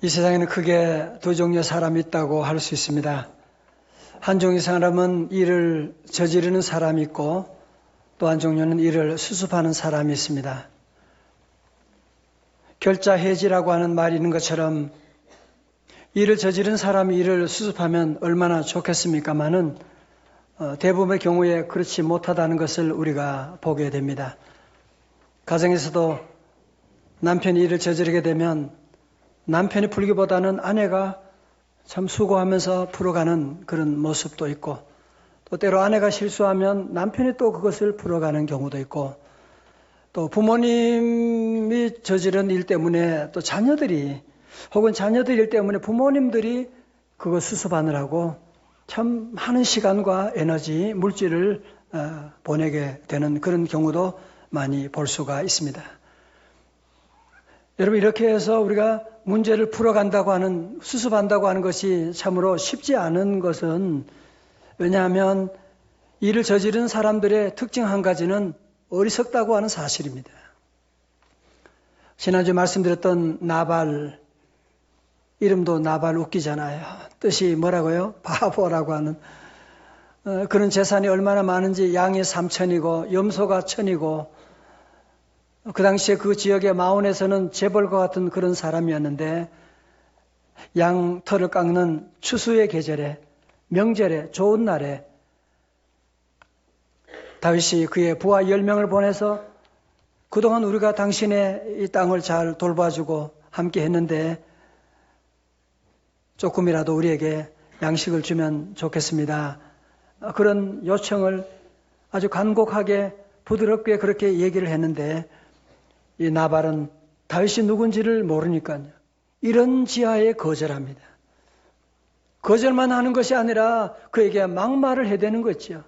이 세상에는 크게 두 종류의 사람이 있다고 할 수 있습니다. 한 종류의 사람은 일을 저지르는 사람이 있고 또 한 종류는 일을 수습하는 사람이 있습니다. 결자해지라고 하는 말이 있는 것처럼 일을 저지른 사람이 일을 수습하면 얼마나 좋겠습니까마는 대부분의 경우에 그렇지 못하다는 것을 우리가 보게 됩니다. 가정에서도 남편이 일을 저지르게 되면 남편이 풀기보다는 아내가 참 수고하면서 풀어가는 그런 모습도 있고, 또 때로 아내가 실수하면 남편이 또 그것을 풀어가는 경우도 있고, 또 부모님이 저지른 일 때문에 또 자녀들이 혹은 자녀들 일 때문에 부모님들이 그거 수습하느라고 참 많은 시간과 에너지, 물질을 보내게 되는 그런 경우도 많이 볼 수가 있습니다. 여러분, 이렇게 해서 우리가 문제를 풀어간다고 하는, 수습한다고 하는 것이 참으로 쉽지 않은 것은, 왜냐하면 일을 저지른 사람들의 특징 한 가지는 어리석다고 하는 사실입니다. 지난주에 말씀드렸던 나발, 이름도 나발 웃기잖아요. 뜻이 뭐라고요? 바보라고 하는. 그런 재산이 얼마나 많은지 양이 3천이고 염소가 1,000이고, 그 당시에 그 지역의 마온에서는 재벌과 같은 그런 사람이었는데, 양 털을 깎는 추수의 계절에, 명절에, 좋은 날에 다윗이 그의 부하 10명을 보내서 그동안 우리가 당신의 이 땅을 잘 돌봐주고 함께 했는데 조금이라도 우리에게 양식을 주면 좋겠습니다. 그런 요청을 아주 간곡하게 부드럽게 그렇게 얘기를 했는데, 이 나발은 다윗이 누군지를 모르니까요, 이런 지하에 거절합니다. 거절만 하는 것이 아니라 그에게 막말을 해대는 거죠.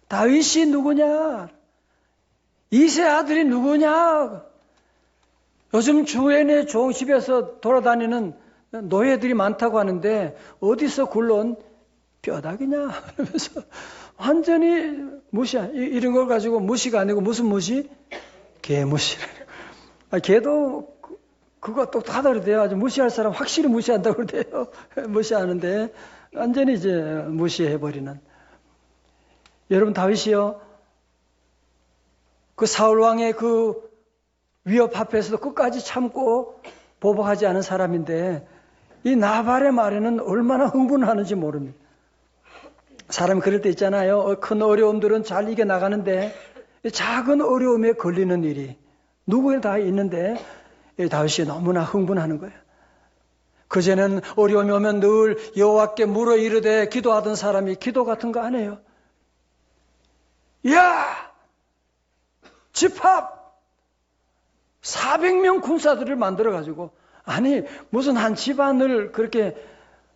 다윗이 누구냐? 이세 아들이 누구냐? 요즘 주변에 종집에서 돌아다니는 노예들이 많다고 하는데 어디서 굴러온 뼈다귀냐? 그러면서 완전히 무시야. 이런 걸 가지고 무시가 아니고 무슨 무시? 개무시라는. 걔도 그거 똑똑하다 그러대요. 아주 무시할 사람 확실히 무시한다고 그러대요. 무시하는데 완전히 이제 무시해버리는. 여러분, 다윗이요, 그 사울 왕의 그 위협 앞에서도 끝까지 참고 보복하지 않은 사람인데, 이 나발의 말에는 얼마나 흥분하는지 모릅니다. 사람이 그럴 때 있잖아요. 큰 어려움들은 잘 이겨나가는데 작은 어려움에 걸리는 일이 누구에 다 있는데, 다윗이 너무나 흥분하는 거예요. 그전에는 어려움이 오면 늘 여호와께 물어 이르되 기도하던 사람이 기도 같은 거 안 해요. 야! 집합! 400명 군사들을 만들어가지고, 아니 무슨 한 집안을 그렇게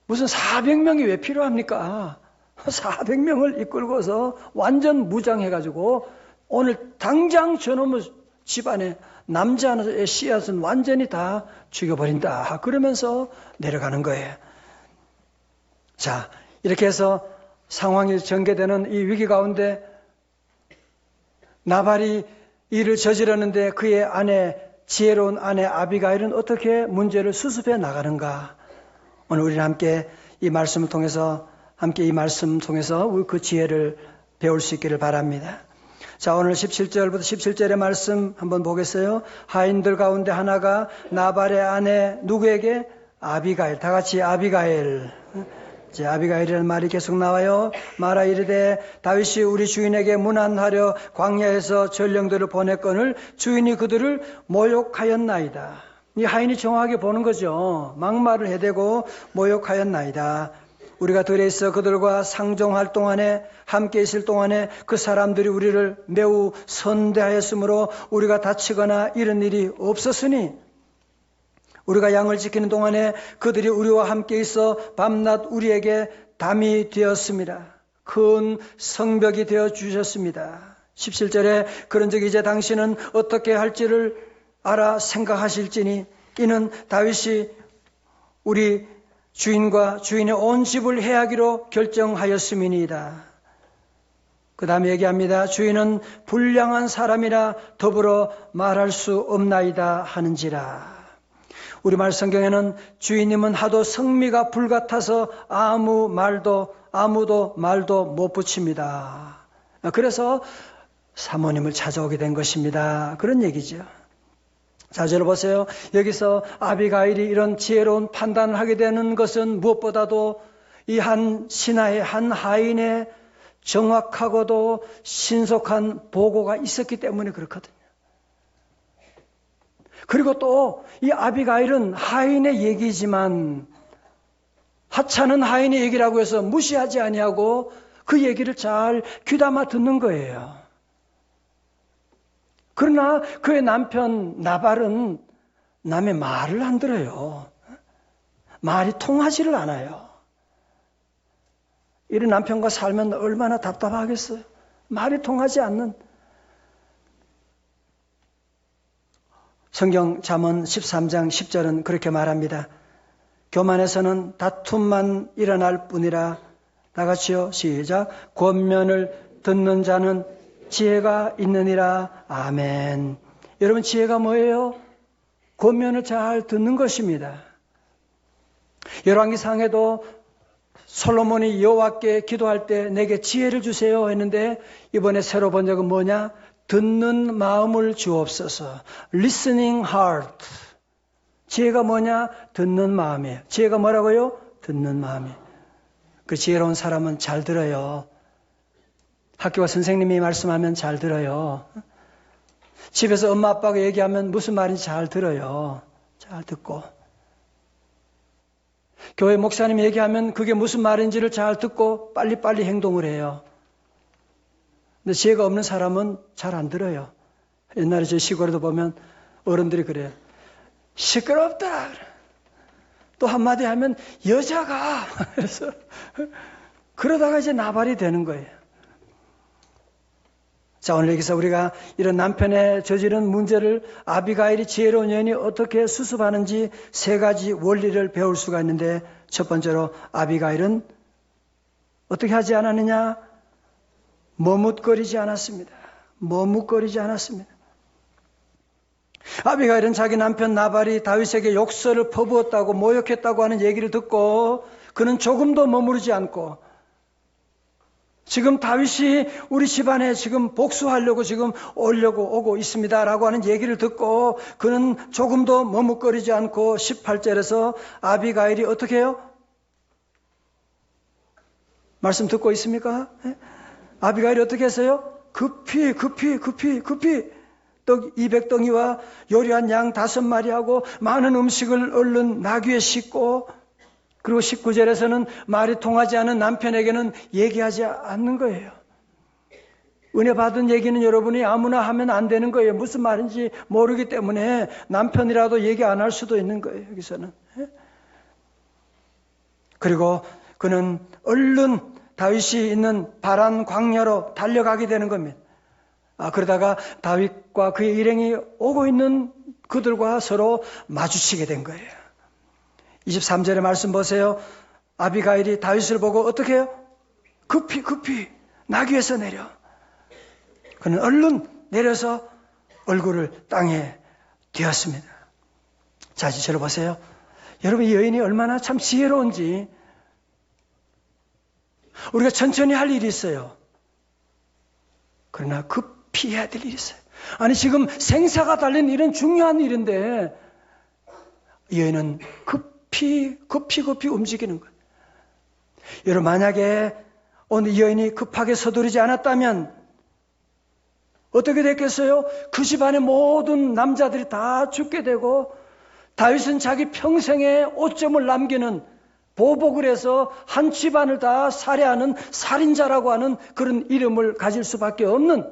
무슨 400명이 왜 필요합니까? 400명을 이끌고서 완전 무장해가지고 오늘 당장 저놈의 집안에 남자의 씨앗은 완전히 다 죽여버린다. 그러면서 내려가는 거예요. 자, 이렇게 해서 상황이 전개되는 이 위기 가운데 나발이 일을 저지르는데 그의 아내, 지혜로운 아내 아비가일은 어떻게 문제를 수습해 나가는가? 오늘 우리는 함께 이 말씀을 통해서 그 지혜를 배울 수 있기를 바랍니다. 자, 오늘 17절부터 17절의 말씀 한번 보겠어요. 하인들 가운데 하나가 나발의 아내 누구에게? 아비가일. 다 같이 아비가일. 이제 아비가일이라는 말이 계속 나와요. 말하 이르되 다윗이 우리 주인에게 문안하려 광야에서 전령들을 보냈거늘 주인이 그들을 모욕하였나이다. 이 하인이 정확하게 보는 거죠. 막말을 해대고 모욕하였나이다. 우리가 들에 있어 그들과 상종할 동안에, 함께 있을 동안에 그 사람들이 우리를 매우 선대하였으므로 우리가 다치거나 이런 일이 없었으니, 우리가 양을 지키는 동안에 그들이 우리와 함께 있어 밤낮 우리에게 담이 되었습니다. 큰 성벽이 되어 주셨습니다. 17절에 그런즉 이제 당신은 어떻게 할지를 알아 생각하실지니 이는 다윗이 우리 주인과 주인의 온 집을 해하기로 결정하였음이니이다. 그 다음에 얘기합니다. 주인은 불량한 사람이라 더불어 말할 수 없나이다 하는지라. 우리말 성경에는 주인님은 하도 성미가 불같아서 아무도 말도 못 붙입니다. 그래서 사모님을 찾아오게 된 것입니다. 그런 얘기죠. 자, 저를 보세요. 여기서 아비가일이 이런 지혜로운 판단을 하게 되는 것은 무엇보다도 이 한 신하의, 한 하인의 정확하고도 신속한 보고가 있었기 때문에 그렇거든요. 그리고 또 이 아비가일은 하인의 얘기지만 하찮은 하인의 얘기라고 해서 무시하지 아니하고 그 얘기를 잘 귀담아 듣는 거예요. 그러나 그의 남편 나발은 남의 말을 안 들어요. 말이 통하지를 않아요. 이런 남편과 살면 얼마나 답답하겠어요. 말이 통하지 않는. 성경 잠언 13장 10절은 그렇게 말합니다. 교만에서는 다툼만 일어날 뿐이라. 다 같이요. 시작. 권면을 듣는 자는 지혜가 있느니라. 아멘. 여러분, 지혜가 뭐예요? 권면을 잘 듣는 것입니다. 열왕기상에도 솔로몬이 여호와께 기도할 때 내게 지혜를 주세요 했는데 이번에 새로 본 적은 뭐냐? 듣는 마음을 주옵소서. Listening heart. 지혜가 뭐냐? 듣는 마음이에요. 지혜가 뭐라고요? 듣는 마음이에요. 그 지혜로운 사람은 잘 들어요. 학교와 선생님이 말씀하면 잘 들어요. 집에서 엄마 아빠가 얘기하면 무슨 말인지 잘 들어요. 잘 듣고. 교회 목사님이 얘기하면 그게 무슨 말인지를 잘 듣고 빨리빨리 행동을 해요. 근데 지혜가 없는 사람은 잘 안 들어요. 옛날에 저 시골에도 보면 어른들이 그래요. 시끄럽다. 또 한마디 하면 여자가. 그래서 그러다가 이제 나발이 되는 거예요. 자, 오늘 여기서 우리가 이런 남편의 저지른 문제를 아비가일이 지혜로운 여인이 어떻게 수습하는지 세 가지 원리를 배울 수가 있는데, 첫 번째로 아비가일은 어떻게 하지 않았느냐? 머뭇거리지 않았습니다. 머뭇거리지 않았습니다. 아비가일은 자기 남편 나발이 다윗에게 욕설을 퍼부었다고 모욕했다고 하는 얘기를 듣고 그는 조금도 머무르지 않고, 지금 다윗이 우리 집안에 지금 복수하려고 지금 오고 있습니다라고 하는 얘기를 듣고 그는 조금도 머뭇거리지 않고 18절에서 아비가일이 어떻게 해요? 말씀 듣고 있습니까? 아비가일이 어떻게 했어요? 급히 떡 200덩이와 요리한 양 5마리하고 많은 음식을 얼른 나귀에 싣고, 그리고 19절에서는 말이 통하지 않은 남편에게는 얘기하지 않는 거예요. 은혜 받은 얘기는 여러분이 아무나 하면 안 되는 거예요. 무슨 말인지 모르기 때문에 남편이라도 얘기 안 할 수도 있는 거예요. 여기서는. 그리고 그는 얼른 다윗이 있는 바란 광야로 달려가게 되는 겁니다. 그러다가 다윗과 그의 일행이 오고 있는 그들과 서로 마주치게 된 거예요. 23절의 말씀 보세요. 아비가일이 다윗을 보고 어떻게 해요? 급히 나귀에서 내려. 그는 얼른 내려서 얼굴을 땅에 띄었습니다. 자, 저를 보세요. 여러분, 이 여인이 얼마나 참 지혜로운지. 우리가 천천히 할 일이 있어요. 그러나 급히 해야 될 일이 있어요. 아니, 지금 생사가 달린 이런 중요한 일인데 이 여인은 급히 움직이는 거예요. 여러분, 만약에 오늘 이 여인이 급하게 서두르지 않았다면 어떻게 됐겠어요? 그 집안의 모든 남자들이 다 죽게 되고 다윗은 자기 평생의 오점을 남기는, 보복을 해서 한 집안을 다 살해하는 살인자라고 하는 그런 이름을 가질 수밖에 없는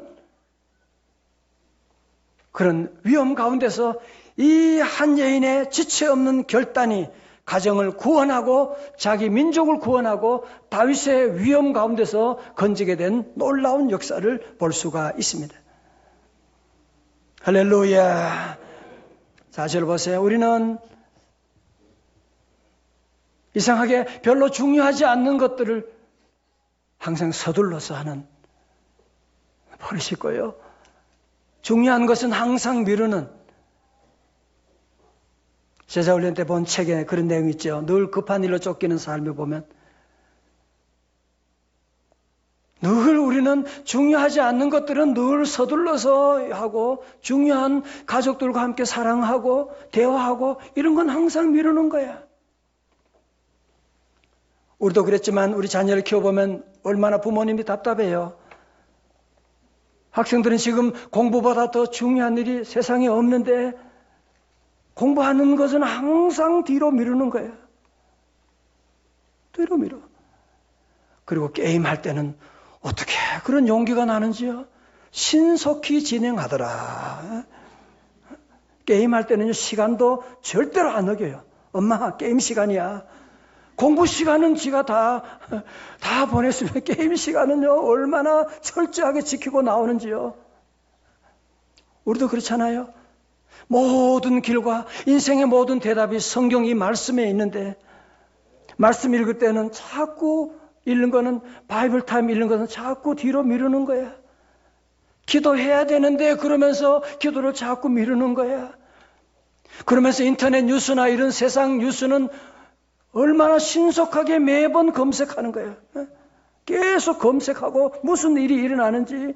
그런 위험 가운데서 이 한 여인의 지체 없는 결단이 가정을 구원하고 자기 민족을 구원하고 다윗의 위험 가운데서 건지게 된 놀라운 역사를 볼 수가 있습니다. 할렐루야. 자, 저를 보세요. 우리는 이상하게 별로 중요하지 않는 것들을 항상 서둘러서 하는 버릇이 있고요. 중요한 것은 항상 미루는, 제자훈련 때 본 책에 그런 내용이 있죠. 늘 급한 일로 쫓기는 삶을 보면 늘 우리는 중요하지 않는 것들은 늘 서둘러서 하고 중요한 가족들과 함께 사랑하고 대화하고 이런 건 항상 미루는 거야. 우리도 그랬지만 우리 자녀를 키워보면 얼마나 부모님이 답답해요. 학생들은 지금 공부보다 더 중요한 일이 세상에 없는데 공부하는 것은 항상 뒤로 미루는 거예요. 뒤로 미뤄. 그리고 게임할 때는 어떻게 그런 용기가 나는지요? 신속히 진행하더라. 게임할 때는 시간도 절대로 안 어겨요. 엄마, 게임 시간이야. 공부 시간은 지가 다 보냈으면 게임 시간은요, 얼마나 철저하게 지키고 나오는지요. 우리도 그렇잖아요. 모든 길과 인생의 모든 대답이 성경 이 말씀에 있는데, 말씀 읽을 때는 자꾸 읽는 거는, 바이블 타임 읽는 것은 자꾸 뒤로 미루는 거야. 기도해야 되는데 그러면서 기도를 자꾸 미루는 거야. 그러면서 인터넷 뉴스나 이런 세상 뉴스는 얼마나 신속하게 매번 검색하는 거예요. 계속 검색하고 무슨 일이 일어나는지.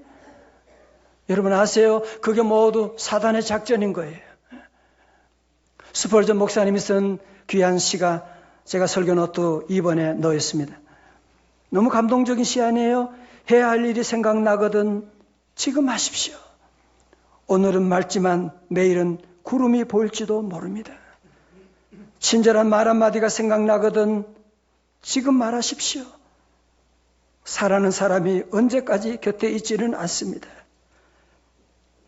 여러분 아세요? 그게 모두 사단의 작전인 거예요. 스펄전 목사님이 쓴 귀한 시가 제가 설교 노트 2번에 넣었습니다. 너무 감동적인 시 아니에요? 해야 할 일이 생각나거든 지금 하십시오. 오늘은 맑지만 내일은 구름이 보일지도 모릅니다. 친절한 말 한마디가 생각나거든 지금 말하십시오. 사랑하는 사람이 언제까지 곁에 있지는 않습니다.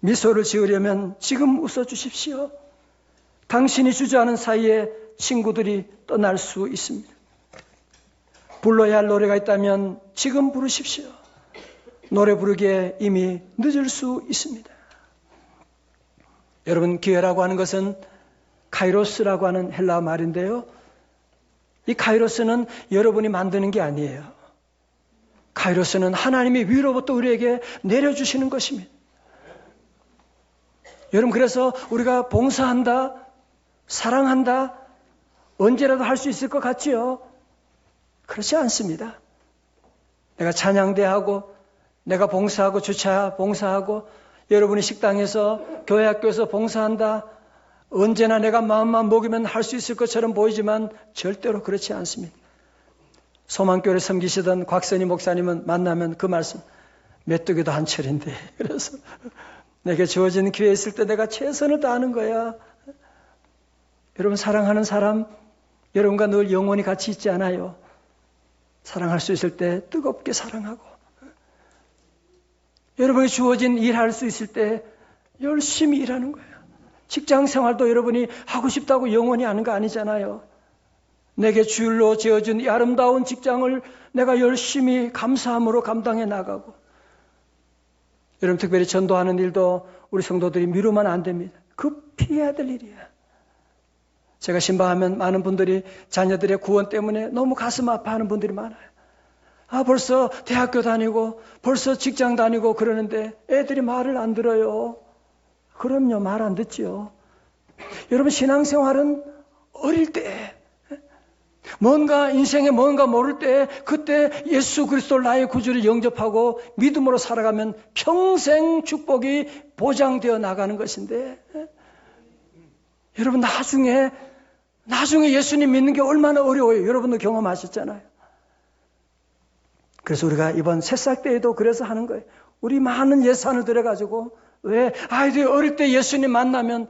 미소를 지으려면 지금 웃어주십시오. 당신이 주저하는 사이에 친구들이 떠날 수 있습니다. 불러야 할 노래가 있다면 지금 부르십시오. 노래 부르기에 이미 늦을 수 있습니다. 여러분, 기회라고 하는 것은 카이로스라고 하는 헬라 말인데요. 이 카이로스는 여러분이 만드는 게 아니에요. 카이로스는 하나님이 위로부터 우리에게 내려주시는 것입니다. 여러분, 그래서 우리가 봉사한다, 사랑한다, 언제라도 할 수 있을 것 같지요? 그렇지 않습니다. 내가 찬양대하고, 내가 봉사하고, 주차 봉사하고, 여러분이 식당에서, 교회 학교에서 봉사한다, 언제나 내가 마음만 먹이면 할 수 있을 것처럼 보이지만 절대로 그렇지 않습니다. 소망교회를 섬기시던 곽선희 목사님은 만나면 그 말씀, 메뚜기도 한 철인데, 그래서 내게 주어진 기회 있을 때 내가 최선을 다하는 거야. 여러분, 사랑하는 사람, 여러분과 늘 영원히 같이 있지 않아요. 사랑할 수 있을 때 뜨겁게 사랑하고, 여러분이 주어진 일할 수 있을 때 열심히 일하는 거예요. 직장 생활도 여러분이 하고 싶다고 영원히 하는 거 아니잖아요. 내게 주일로 지어준 이 아름다운 직장을 내가 열심히 감사함으로 감당해 나가고, 여러분 특별히 전도하는 일도 우리 성도들이 미루면 안 됩니다. 급히 해야 될 일이야. 제가 신방하면 많은 분들이 자녀들의 구원 때문에 너무 가슴 아파하는 분들이 많아요. 벌써 대학교 다니고 벌써 직장 다니고 그러는데 애들이 말을 안 들어요. 그럼요, 말 안 듣지요. 여러분, 신앙생활은 어릴 때, 뭔가 인생에 뭔가 모를 때 그때 예수 그리스도를 나의 구주를 영접하고 믿음으로 살아가면 평생 축복이 보장되어 나가는 것인데, 여러분 나중에 예수님 믿는 게 얼마나 어려워요. 여러분도 경험하셨잖아요. 그래서 우리가 이번 새싹 때에도 그래서 하는 거예요. 우리 많은 예산을 들여가지고, 왜 아이들이 어릴 때 예수님 만나면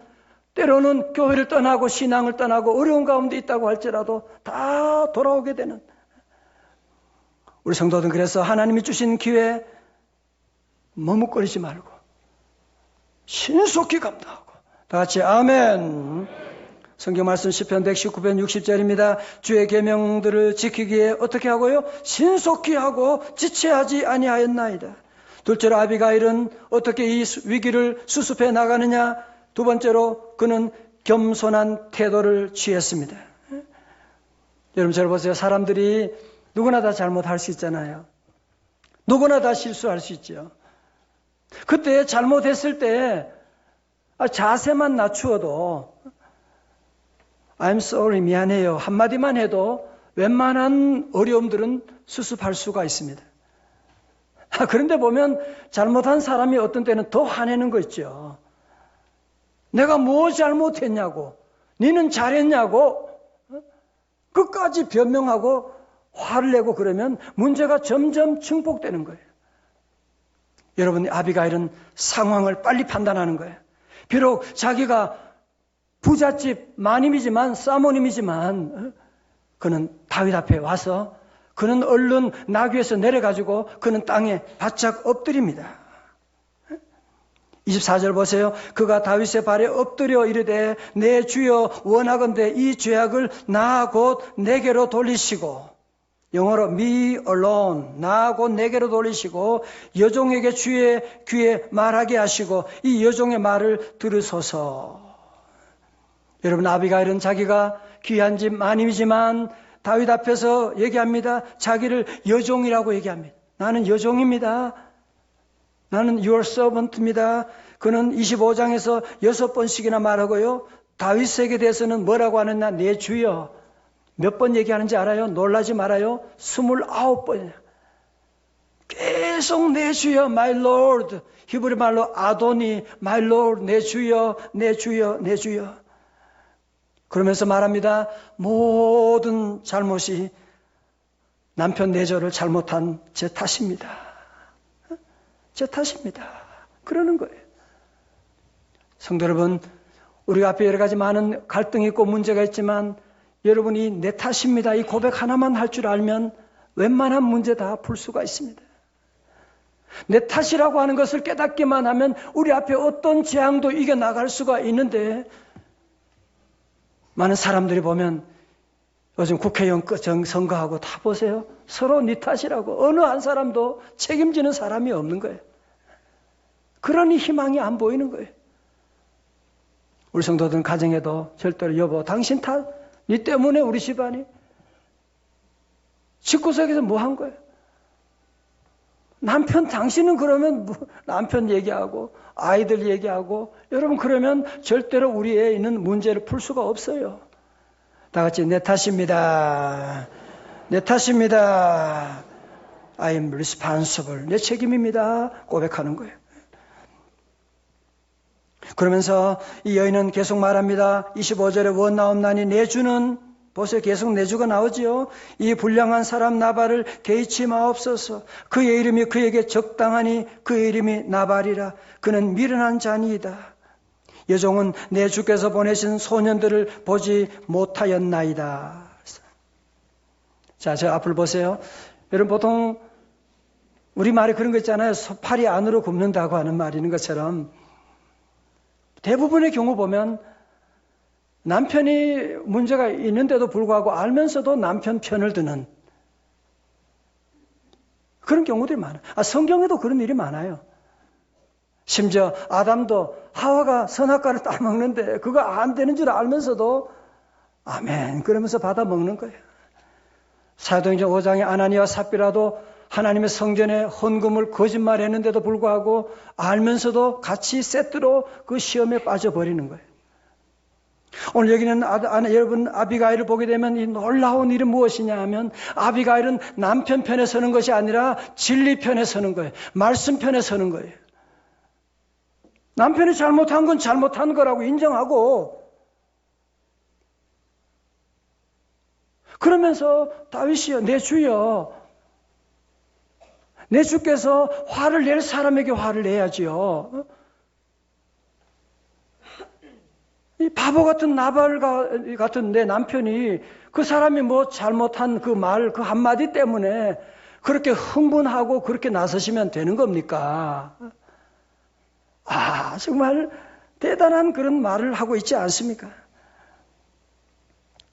때로는 교회를 떠나고 신앙을 떠나고 어려운 가운데 있다고 할지라도 다 돌아오게 되는, 우리 성도들은 그래서 하나님이 주신 기회에 머뭇거리지 말고 신속히 감당하고, 다 같이 아멘. 성경 말씀 시편 119편 60절입니다. 주의 계명들을 지키기에 어떻게 하고요? 신속히 하고 지체하지 아니하였나이다. 둘째로 아비가일은 어떻게 이 위기를 수습해 나가느냐? 두 번째로 그는 겸손한 태도를 취했습니다. 여러분 잘 보세요. 사람들이 누구나 다 잘못할 수 있잖아요. 누구나 다 실수할 수 있죠. 그때 잘못했을 때 자세만 낮추어도 I'm sorry, 미안해요. 한마디만 해도 웬만한 어려움들은 수습할 수가 있습니다. 그런데 보면 잘못한 사람이 어떤 때는 더 화내는 거 있죠. 내가 뭐 잘못했냐고, 니는 잘했냐고, 끝까지 변명하고 화를 내고 그러면 문제가 점점 증폭되는 거예요. 여러분, 아비가일은 상황을 빨리 판단하는 거예요. 비록 자기가 부잣집 마님이지만, 사모님이지만, 그는 다윗 앞에 와서 그는 얼른 나귀에서 내려가지고 그는 땅에 바짝 엎드립니다. 24절 보세요. 그가 다윗의 발에 엎드려 이르되 내 주여 원하건대 이 죄악을 나 곧 내게로 돌리시고, 영어로 me alone, 나 곧 내게로 돌리시고 여종에게 주의 귀에 말하게 하시고 이 여종의 말을 들으소서. 여러분, 아비가일은 자기가 귀한 집 마님이지만 다윗 앞에서 얘기합니다. 자기를 여종이라고 얘기합니다. 나는 여종입니다. 나는 your servant입니다. 그는 25장에서 6번씩이나 말하고요. 다윗에게 대해서는 뭐라고 하느냐? 내 주여. 몇 번 얘기하는지 알아요? 놀라지 말아요. 29번. 계속 내 주여, my lord. 히브리 말로 아도니, my lord, 내 주여, 내 주여, 내 주여. 그러면서 말합니다. 모든 잘못이 남편 내조를 잘못한 제 탓입니다. 제 탓입니다. 그러는 거예요. 성도 여러분, 우리 앞에 여러 가지 많은 갈등이 있고 문제가 있지만 여러분이 내 탓입니다. 이 고백 하나만 할 줄 알면 웬만한 문제 다 풀 수가 있습니다. 내 탓이라고 하는 것을 깨닫기만 하면 우리 앞에 어떤 재앙도 이겨나갈 수가 있는데, 많은 사람들이 보면 요즘 국회의원 선거하고 다 보세요. 서로 네 탓이라고 어느 한 사람도 책임지는 사람이 없는 거예요. 그러니 희망이 안 보이는 거예요. 우리 성도들은 가정에도 절대로 여보 당신 탓, 네 때문에 우리 집안이 집구석에서 뭐 한 거예요? 남편 당신은 그러면 남편 얘기하고 아이들 얘기하고, 여러분 그러면 절대로 우리 애에 있는 문제를 풀 수가 없어요. 다 같이 내 탓입니다. 내 탓입니다. I am responsible. 내 책임입니다. 고백하는 거예요. 그러면서 이 여인은 계속 말합니다. 25절에 원나옵나니 내 주는, 보세요. 계속 내 주가 나오지요. 이 불량한 사람 나발을 개의치 마옵소서. 그의 이름이 그에게 적당하니 그의 이름이 나발이라. 그는 미련한 자니이다. 여종은 내 주께서 보내신 소년들을 보지 못하였나이다. 자, 저 앞을 보세요. 여러분 보통 우리 말에 그런 거 있잖아요. 소팔이 안으로 굽는다고 하는 말이 있는 것처럼 대부분의 경우 보면 남편이 문제가 있는데도 불구하고 알면서도 남편 편을 드는 그런 경우들이 많아요. 성경에도 그런 일이 많아요. 심지어 아담도 하와가 선악과를 따먹는데 그거 안 되는 줄 알면서도 아멘 그러면서 받아 먹는 거예요. 사도행전 5장의 아나니와 삽비라도 하나님의 성전에 헌금을 거짓말했는데도 불구하고 알면서도 같이 세트로 그 시험에 빠져버리는 거예요. 오늘 여기는 여러분 아비가일을 보게 되면 이 놀라운 일은 무엇이냐 하면, 아비가일은 남편 편에 서는 것이 아니라 진리 편에 서는 거예요. 말씀 편에 서는 거예요. 남편이 잘못한 건 잘못한 거라고 인정하고, 그러면서 다윗이여 내 주여, 내 주께서 화를 낼 사람에게 화를 내야지요. 이 바보 같은 나발 같은 내 남편이 그 사람이 뭐 잘못한 그 말, 그 한마디 때문에 그렇게 흥분하고 그렇게 나서시면 되는 겁니까? 정말 대단한 그런 말을 하고 있지 않습니까?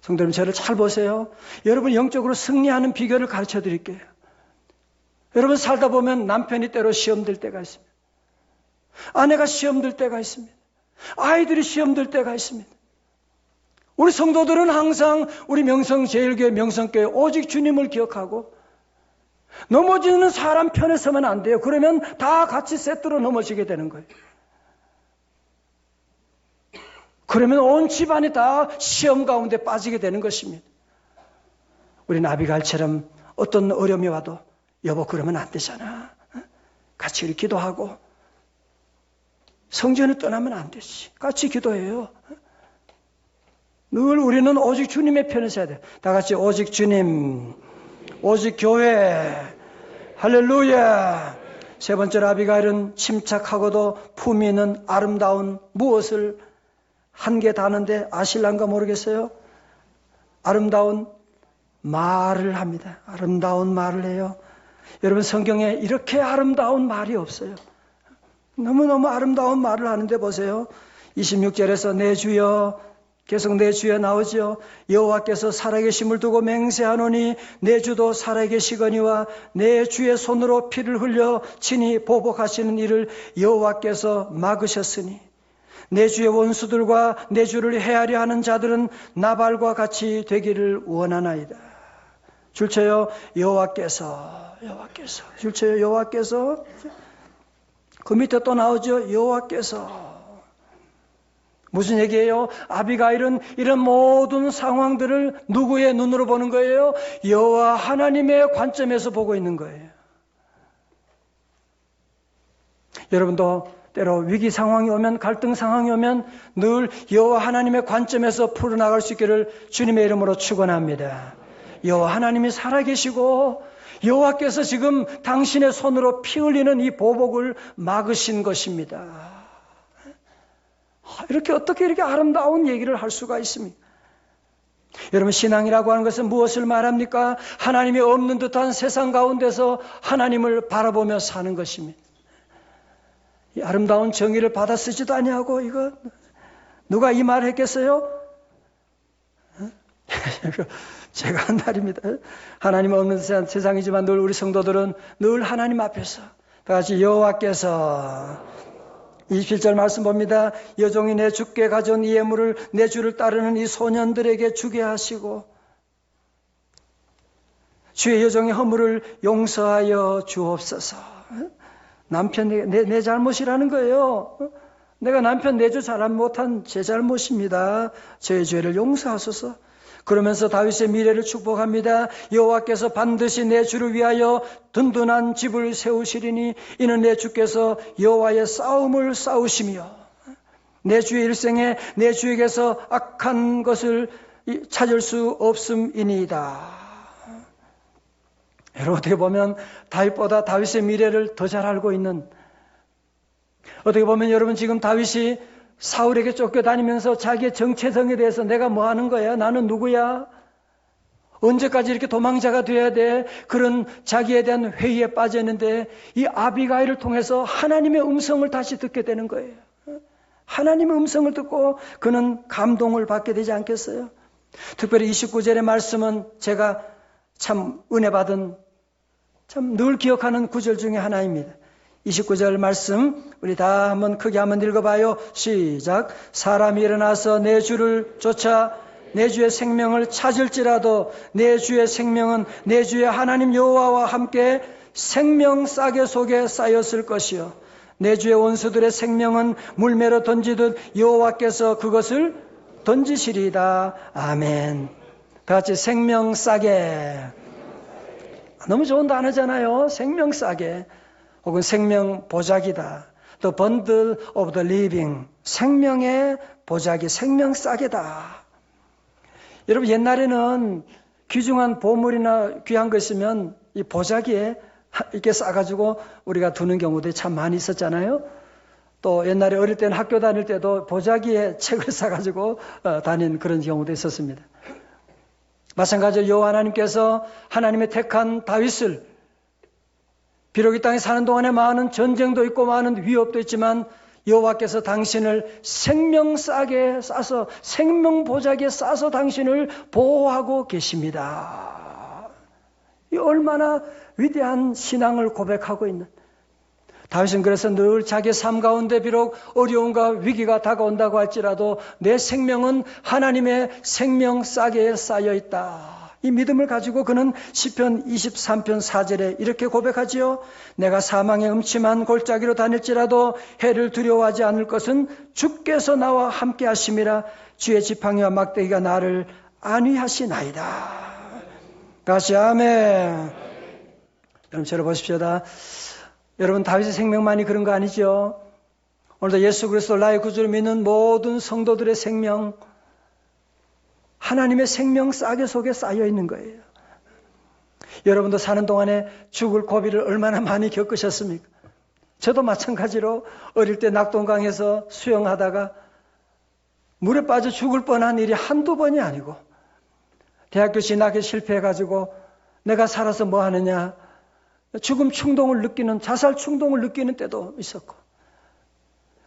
성도 여러분, 저를 잘 보세요. 여러분 영적으로 승리하는 비결을 가르쳐 드릴게요. 여러분 살다 보면 남편이 때로 시험 들 때가 있습니다. 아내가 시험 들 때가 있습니다. 아이들이 시험 들 때가 있습니다. 우리 성도들은 항상 우리 명성제일교회 명성교회 오직 주님을 기억하고 넘어지는 사람 편에 서면 안 돼요. 그러면 다 같이 세트로 넘어지게 되는 거예요. 그러면 온 집안이 다 시험 가운데 빠지게 되는 것입니다. 우리 아비갈처럼 어떤 어려움이 와도 여보 그러면 안 되잖아. 같이 이렇게 기도하고 성전을 떠나면 안 되지. 같이 기도해요. 늘 우리는 오직 주님의 편을 서야 돼. 다 같이 오직 주님, 오직 교회, 할렐루야. 세 번째로 아비가일은 침착하고도 품위 있는 아름다운 무엇을 한 개 다는데 아실란가 모르겠어요. 아름다운 말을 합니다. 아름다운 말을 해요. 여러분 성경에 이렇게 아름다운 말이 없어요. 너무너무 아름다운 말을 하는데 보세요. 26절에서 내 주여, 계속 내 주여 나오죠. 여호와께서 살아계심을 두고 맹세하노니 내 주도 살아계시거니와 내 주의 손으로 피를 흘려 친히 보복하시는 일을 여호와께서 막으셨으니 내 주의 원수들과 내 주를 헤아려 하는 자들은 나발과 같이 되기를 원하나이다. 줄쳐요. 여호와께서 줄쳐요. 여호와께서. 그 밑에 또 나오죠. 여호와께서. 무슨 얘기예요? 아비가일은 이런 모든 상황들을 누구의 눈으로 보는 거예요? 여호와 하나님의 관점에서 보고 있는 거예요. 여러분도 때로 위기 상황이 오면, 갈등 상황이 오면 늘 여호와 하나님의 관점에서 풀어나갈 수 있기를 주님의 이름으로 축원합니다. 여호와 하나님이 살아계시고 여호와께서 지금 당신의 손으로 피 흘리는 이 보복을 막으신 것입니다. 이렇게 어떻게 이렇게 아름다운 얘기를 할 수가 있습니까? 여러분 신앙이라고 하는 것은 무엇을 말합니까? 하나님이 없는 듯한 세상 가운데서 하나님을 바라보며 사는 것입니다. 이 아름다운 정의를 받아 쓰지도 아니하고 이거 누가 이 말을 했겠어요? 제가 한 말입니다. 하나님 없는 세상이지만 늘 우리 성도들은 늘 하나님 앞에서 다 같이 여호와께서 27절 말씀 봅니다. 여종이 내 주께 가져온 이 예물을 내 주를 따르는 이 소년들에게 주게 하시고 주의 여종의 허물을 용서하여 주옵소서. 남편 내 잘못이라는 거예요. 내가 남편 내주 잘한 못한 제 잘못입니다. 저의 죄를 용서하소서. 그러면서 다윗의 미래를 축복합니다. 여호와께서 반드시 내 주를 위하여 든든한 집을 세우시리니 이는 내 주께서 여호와의 싸움을 싸우시며 내 주의 일생에 내 주에게서 악한 것을 찾을 수 없음이니이다. 여러분 어떻게 보면 다윗보다 다윗의 미래를 더 잘 알고 있는, 어떻게 보면 여러분 지금 다윗이 사울에게 쫓겨다니면서 자기의 정체성에 대해서 내가 뭐 하는 거야? 나는 누구야? 언제까지 이렇게 도망자가 돼야 돼? 그런 자기에 대한 회의에 빠져 있는데 이 아비가일을 통해서 하나님의 음성을 다시 듣게 되는 거예요. 하나님의 음성을 듣고 그는 감동을 받게 되지 않겠어요? 특별히 29절의 말씀은 제가 참 은혜 받은, 참 늘 기억하는 구절 중에 하나입니다. 29절 말씀 우리 다 한번 크게 한번 읽어봐요. 시작. 사람이 일어나서 내 주를 쫓아 내 주의 생명을 찾을지라도 내 주의 생명은 내 주의 하나님 여호와와 함께 생명 싸개 속에 쌓였을 것이요 내 주의 원수들의 생명은 물매로 던지듯 여호와께서 그것을 던지시리이다. 아멘. 다 같이 생명 싸개. 너무 좋은 단어잖아요. 생명 싸개. 혹은 생명 보자기다. The bundle of the living. 생명의 보자기, 생명 싸개다. 여러분 옛날에는 귀중한 보물이나 귀한 거 있으면 이 보자기에 이렇게 싸가지고 우리가 두는 경우들이 참 많이 있었잖아요. 또 옛날에 어릴 때는 학교 다닐 때도 보자기에 책을 싸가지고 다닌 그런 경우도 있었습니다. 마찬가지로 여호와 하나님께서 하나님의 택한 다윗을 비록 이 땅에 사는 동안에 많은 전쟁도 있고 많은 위협도 있지만 여호와께서 당신을 생명 싸게 싸서 생명 보자기에 싸서 당신을 보호하고 계십니다. 이 얼마나 위대한 신앙을 고백하고 있는, 다윗은 그래서 늘 자기의 삶 가운데 비록 어려움과 위기가 다가온다고 할지라도 내 생명은 하나님의 생명 싸개에 쌓여 있다. 이 믿음을 가지고 그는 시편 23편 4절에 이렇게 고백하지요. 내가 사망의 음침한 골짜기로 다닐지라도 해를 두려워하지 않을 것은 주께서 나와 함께 하심이라. 주의 지팡이와 막대기가 나를 안위하시나이다. 같이 아멘. 여러분 저를 보십시오다. 여러분 다윗의 생명만이 그런 거 아니죠? 오늘도 예수 그리스도 나의 구주를 믿는 모든 성도들의 생명, 하나님의 생명 싸개 속에 쌓여 있는 거예요. 여러분도 사는 동안에 죽을 고비를 얼마나 많이 겪으셨습니까? 저도 마찬가지로 어릴 때 낙동강에서 수영하다가 물에 빠져 죽을 뻔한 일이 한두 번이 아니고, 대학교 진학에 실패해가지고 내가 살아서 뭐 하느냐, 죽음 충동을 느끼는, 자살 충동을 느끼는 때도 있었고,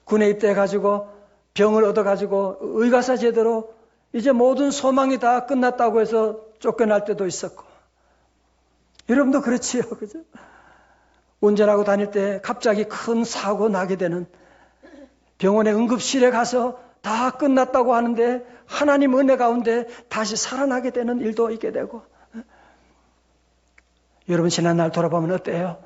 군에 입대해가지고 병을 얻어가지고 의가사 제대로 이제 모든 소망이 다 끝났다고 해서 쫓겨날 때도 있었고, 여러분도 그렇지요, 그죠? 운전하고 다닐 때 갑자기 큰 사고 나게 되는, 병원에 응급실에 가서 다 끝났다고 하는데 하나님 은혜 가운데 다시 살아나게 되는 일도 있게 되고, 여러분 지난날 돌아보면 어때요?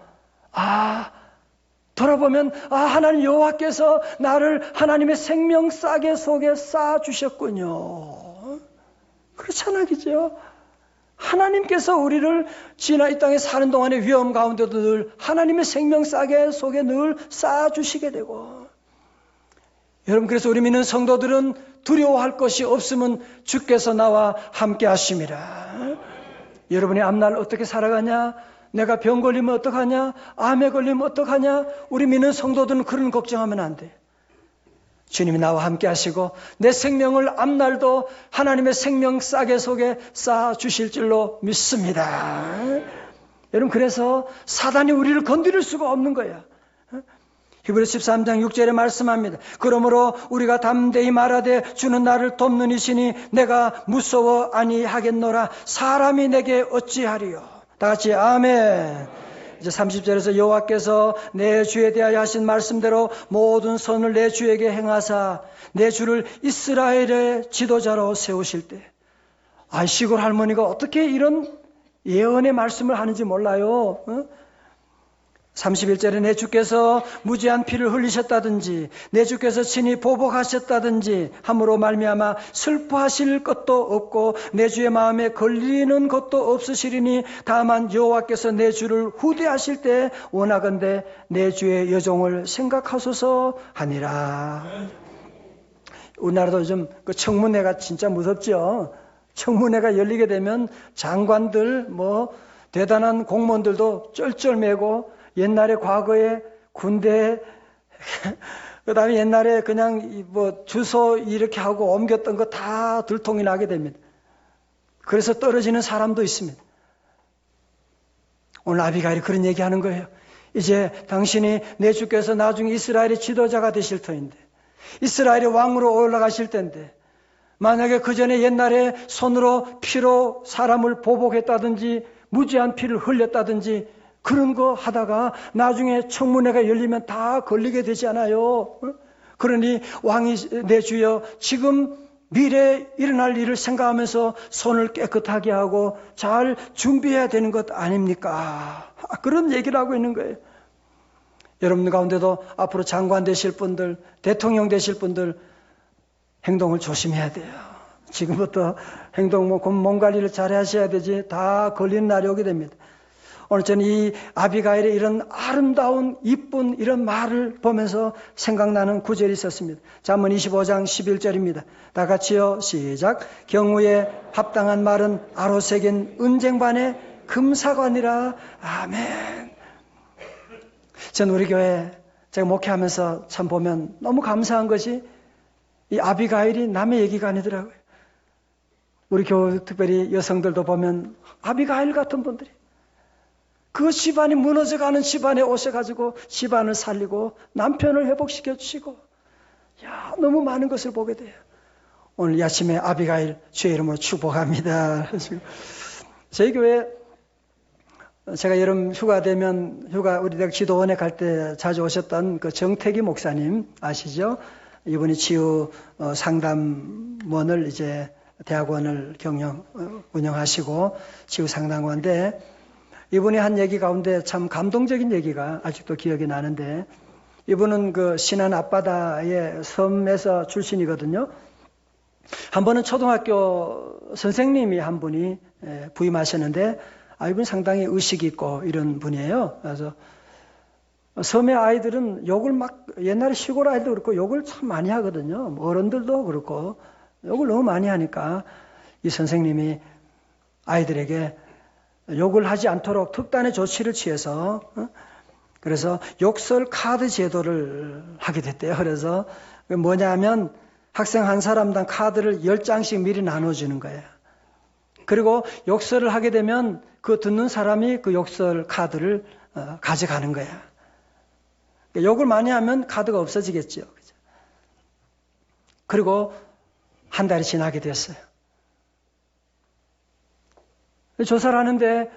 돌아보면 하나님 여호와께서 나를 하나님의 생명 싸개 속에 쌓아주셨군요. 그렇잖아, 그죠? 하나님께서 우리를 지나 이 땅에 사는 동안의 위험 가운데도 늘 하나님의 생명 싸개 속에 늘 쌓아주시게 되고, 여러분 그래서 우리 믿는 성도들은 두려워할 것이 없으면 주께서 나와 함께 하심이라. 여러분이 앞날 어떻게 살아가냐? 내가 병 걸리면 어떡하냐? 암에 걸리면 어떡하냐? 우리 믿는 성도들은 그런 걱정하면 안 돼. 주님이 나와 함께 하시고 내 생명을 앞날도 하나님의 생명 싸개 속에 쌓아 주실 줄로 믿습니다. 여러분 그래서 사단이 우리를 건드릴 수가 없는 거야. 히브리서 13장 6절에 말씀합니다. 그러므로 우리가 담대히 말하되 주는 나를 돕는 이시니 내가 무서워 아니하겠노라. 사람이 내게 어찌하리요. 다 같이 아멘. 이제 30절에서 여호와께서 내 주에 대하여 하신 말씀대로 모든 선을 내 주에게 행하사 내 주를 이스라엘의 지도자로 세우실 때, 시골 할머니가 어떻게 이런 예언의 말씀을 하는지 몰라요. 31절에 내 주께서 무지한 피를 흘리셨다든지 내 주께서 친히 보복하셨다든지 함으로 말미암아 슬퍼하실 것도 없고 내 주의 마음에 걸리는 것도 없으시리니 다만 여호와께서 내 주를 후대하실 때 원하건대 내 주의 여종을 생각하소서 하니라. 우리나라도 요즘 그 청문회가 진짜 무섭죠. 청문회가 열리게 되면 장관들 대단한 공무원들도 쩔쩔매고, 옛날에 과거에 군대, 그 다음에 옛날에 그냥 주소 이렇게 하고 옮겼던 거 다 들통이 나게 됩니다. 그래서 떨어지는 사람도 있습니다. 오늘 아비가일이 그런 얘기 하는 거예요. 이제 당신이 내 주께서 나중에 이스라엘의 지도자가 되실 터인데, 이스라엘의 왕으로 올라가실 텐데, 만약에 그 전에 옛날에 손으로 피로 사람을 보복했다든지 무지한 피를 흘렸다든지 그런 거 하다가 나중에 청문회가 열리면 다 걸리게 되지 않아요? 그러니 왕이 내 주여 지금 미래에 일어날 일을 생각하면서 손을 깨끗하게 하고 잘 준비해야 되는 것 아닙니까? 그런 얘기를 하고 있는 거예요. 여러분 가운데도 앞으로 장관 되실 분들, 대통령 되실 분들 행동을 조심해야 돼요. 지금부터 행동 몸 관리를 잘 하셔야 되지 다 걸리는 날이 오게 됩니다. 오늘 저는 이 아비가일의 이런 아름다운 이쁜 이런 말을 보면서 생각나는 구절이 있었습니다. 잠언 25장 11절입니다. 다 같이요. 시작. 경우에 합당한 말은 아로새긴 은쟁반의 금사관이라. 아멘. 전 우리 교회 제가 목회하면서 참 보면 너무 감사한 것이 이 아비가일이 남의 얘기가 아니더라고요. 우리 교회 특별히 여성들도 보면 아비가일 같은 분들이 그 집안이 무너져가는 집안에 오셔가지고 집안을 살리고 남편을 회복시켜 주시고, 너무 많은 것을 보게 돼요. 오늘 이 아침에 아비가일 주의 이름으로 축복합니다. 저희 교회 제가 여름 휴가 되면 우리 대학 지도원에 갈 때 자주 오셨던 그 정태기 목사님 아시죠? 이분이 치유 상담원을 이제 대학원을 운영하시고 지구상담가인데 이분이 한 얘기 가운데 참 감동적인 얘기가 아직도 기억이 나는데 이분은 그 신안 앞바다의 섬에서 출신이거든요. 한 번은 초등학교 선생님이 한 분이 부임하셨는데 이분 상당히 의식이 있고 이런 분이에요. 그래서 섬의 아이들은 욕을 막 옛날에 시골 아이들도 그렇고 욕을 참 많이 하거든요. 어른들도 그렇고 욕을 너무 많이 하니까 이 선생님이 아이들에게 욕을 하지 않도록 특단의 조치를 취해서 그래서 욕설 카드 제도를 하게 됐대요. 그래서 뭐냐면 학생 한 사람당 카드를 10장씩 미리 나눠주는 거예요. 그리고 욕설을 하게 되면 그 듣는 사람이 그 욕설 카드를 가져가는 거야. 욕을 많이 하면 카드가 없어지겠죠. 그리고 한 달이 지나게 됐어요. 조사를 하는데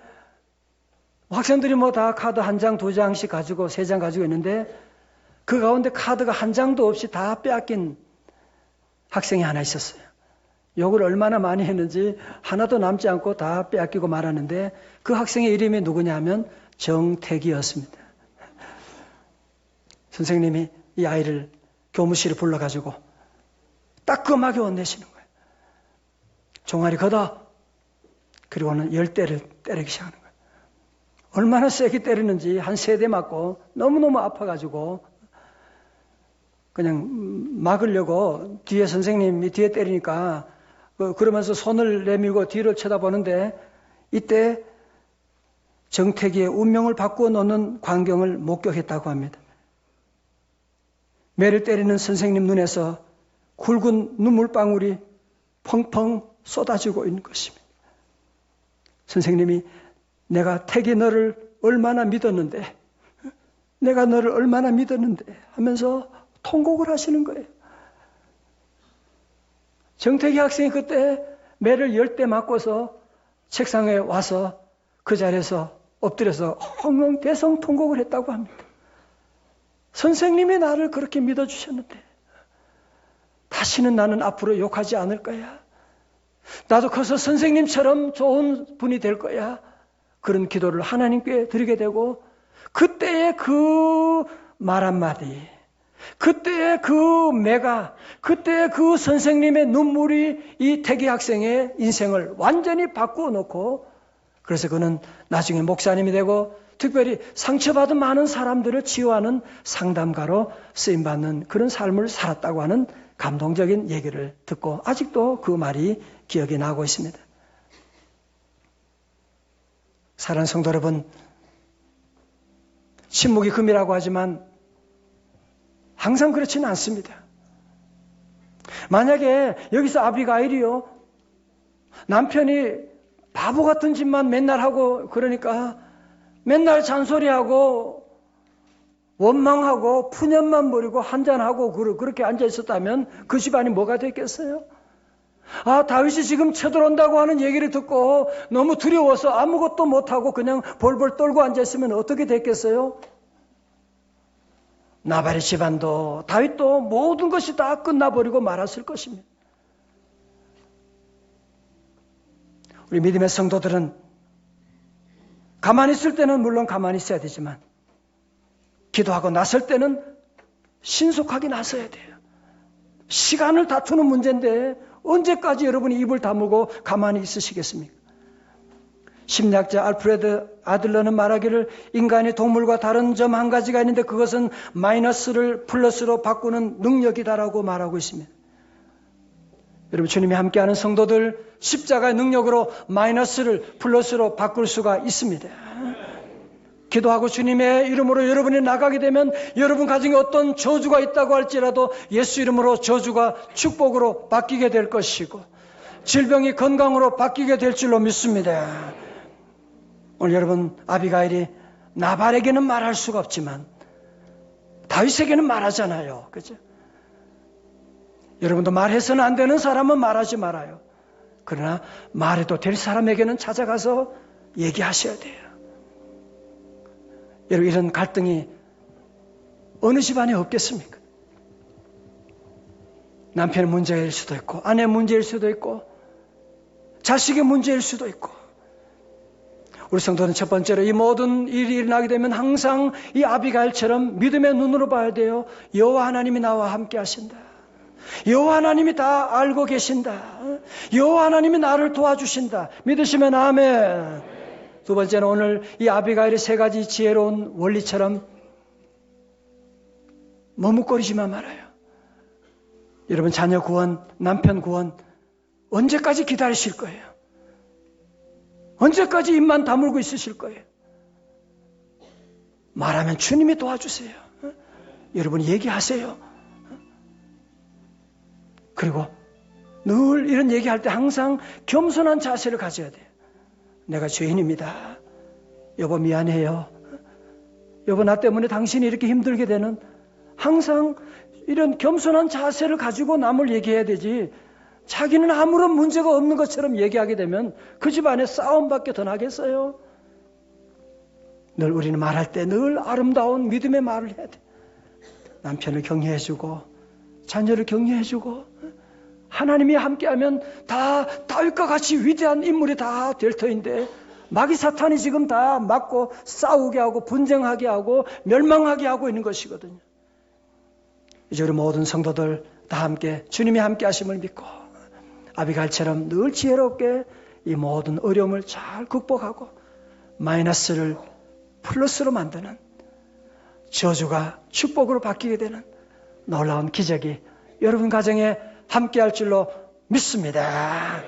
학생들이 뭐 다 카드 한 장, 두 장씩 가지고 3장 가지고 있는데 그 가운데 카드가 한 장도 없이 다 빼앗긴 학생이 하나 있었어요. 욕을 얼마나 많이 했는지 하나도 남지 않고 다 빼앗기고 말았는데 그 학생의 이름이 누구냐 하면 정택이었습니다. 선생님이 이 아이를 교무실에 불러가지고 따끔하게 혼내시는 거예요. 종아리 걷어. 그리고는 10대를 때리기 시작하는 거예요. 얼마나 세게 때리는지 한 3대 맞고 너무너무 아파가지고 그냥 막으려고 뒤에 선생님이 뒤에 때리니까 그러면서 손을 내밀고 뒤를 쳐다보는데 이때 정택이의 운명을 바꾸어 놓는 광경을 목격했다고 합니다. 매를 때리는 선생님 눈에서 굵은 눈물방울이 펑펑 쏟아지고 있는 것입니다. 선생님이 내가 택이 너를 얼마나 믿었는데 내가 너를 얼마나 믿었는데 하면서 통곡을 하시는 거예요. 정택이 학생이 그때 매를 10대 맞고서 책상에 와서 그 자리에서 엎드려서 헝헝대성 통곡을 했다고 합니다. 선생님이 나를 그렇게 믿어주셨는데 다시는 나는 앞으로 욕하지 않을 거야. 나도 커서 선생님처럼 좋은 분이 될 거야. 그런 기도를 하나님께 드리게 되고 그때의 그 말 한마디, 그때의 그 매가, 그때의 그 선생님의 눈물이 이 태기 학생의 인생을 완전히 바꾸어 놓고 그래서 그는 나중에 목사님이 되고 특별히 상처받은 많은 사람들을 치유하는 상담가로 쓰임받는 그런 삶을 살았다고 하는 감동적인 얘기를 듣고 아직도 그 말이 기억이 나고 있습니다. 사랑하는 성도 여러분, 침묵이 금이라고 하지만 항상 그렇지는 않습니다. 만약에 여기서 아비가일이요, 남편이 바보 같은 짓만 맨날 하고 그러니까 맨날 잔소리하고 원망하고 푸념만 부리고 한잔하고 그렇게 앉아 있었다면 그 집안이 뭐가 됐겠어요? 다윗이 지금 쳐들어온다고 하는 얘기를 듣고 너무 두려워서 아무것도 못하고 그냥 벌벌 떨고 앉아 있으면 어떻게 됐겠어요? 나발의 집안도 다윗도 모든 것이 다 끝나버리고 말았을 것입니다. 우리 믿음의 성도들은 가만히 있을 때는 물론 가만히 있어야 되지만 기도하고 나설 때는 신속하게 나서야 돼요. 시간을 다투는 문제인데 언제까지 여러분이 입을 다물고 가만히 있으시겠습니까? 심리학자 알프레드 아들러는 말하기를 인간이 동물과 다른 점 한 가지가 있는데 그것은 마이너스를 플러스로 바꾸는 능력이다라고 말하고 있습니다. 여러분 주님이 함께하는 성도들 십자가의 능력으로 마이너스를 플러스로 바꿀 수가 있습니다. 기도하고 주님의 이름으로 여러분이 나가게 되면 여러분 가정에 어떤 저주가 있다고 할지라도 예수 이름으로 저주가 축복으로 바뀌게 될 것이고 질병이 건강으로 바뀌게 될 줄로 믿습니다. 오늘 여러분 아비가일이 나발에게는 말할 수가 없지만 다윗에게는 말하잖아요. 그죠? 여러분도 말해서는 안 되는 사람은 말하지 말아요. 그러나 말해도 될 사람에게는 찾아가서 얘기하셔야 돼요. 여러분 이런 갈등이 어느 집안에 없겠습니까? 남편의 문제일 수도 있고 아내 문제일 수도 있고 자식의 문제일 수도 있고, 우리 성도는 첫 번째로 이 모든 일이 일어나게 되면 항상 이 아비가일처럼 믿음의 눈으로 봐야 돼요. 여호와 하나님이 나와 함께 하신다. 여호와 하나님이 다 알고 계신다. 여호와 하나님이 나를 도와주신다. 믿으시면 아멘. 두 번째는 오늘 이 아비가일의 세 가지 지혜로운 원리처럼 머뭇거리지만 말아요. 여러분, 자녀 구원, 남편 구원 언제까지 기다리실 거예요? 언제까지 입만 다물고 있으실 거예요? 말하면 주님이 도와주세요. 여러분, 얘기하세요. 그리고 늘 이런 얘기할 때 항상 겸손한 자세를 가져야 돼요. 내가 죄인입니다. 여보, 미안해요. 여보, 나 때문에 당신이 이렇게 힘들게 되는, 항상 이런 겸손한 자세를 가지고 남을 얘기해야 되지, 자기는 아무런 문제가 없는 것처럼 얘기하게 되면 그 집안에 싸움밖에 더 나겠어요. 늘 우리는 말할 때 늘 아름다운 믿음의 말을 해야 돼. 남편을 격려해주고 자녀를 격려해주고, 하나님이 함께하면 다 다윗과 같이 위대한 인물이 다 될 터인데, 마귀 사탄이 지금 다 막고 싸우게 하고 분쟁하게 하고 멸망하게 하고 있는 것이거든요. 이제 우리 모든 성도들 다 함께 주님이 함께 하심을 믿고 아비가일처럼 늘 지혜롭게 이 모든 어려움을 잘 극복하고 마이너스를 플러스로 만드는, 저주가 축복으로 바뀌게 되는 놀라운 기적이 여러분 가정에 함께할 줄로 믿습니다.